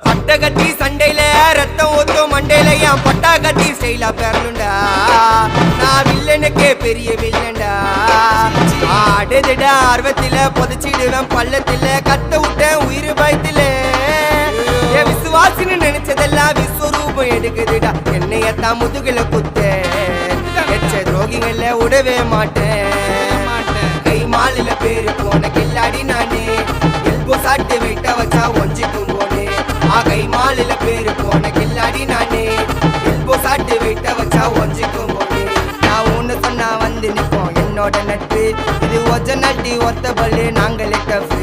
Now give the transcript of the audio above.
பட்ட கட்டி சண்டையில ரத்தம் ஊத்தும் மண்டையில என் பட்டா கட்டி ஸ்டைலா பெறலுண்டா. நான் வில்லனுக்கே பெரிய வில்லன்டா. ஆடுதுட ஆர்வத்தில புதைச்சிடுவேன் பள்ளத்தில கத்த விட்டேன் உயிர் பயத்தில. என் விசுவாசின்னு நினைச்சதெல்லாம் விஸ்வரூபம் எடுக்குதுடா. என்னையத்தான் முதுகுல குத்த எச்ச துரோகிகள விடவே மாட்டேன். கை மாலில பேரு போன கில்லாடி நானே. எல்போ சாட்டு வெயிட்ட வச்சா ஒஞ்சிக்கும் போனே. கை மாலில பேரு போன கில்லாடி நானே. எல்போ சாட்டு வெயிட்ட வச்சா ஒஞ்சிக்கும் போனே. நான் ஒண்ணு சொன்னா வந்து நிப்போம் என்னோட நட்பு. இது ஒஜ நட்டி ஒத்த பல்லு நாங்களே டஃபு.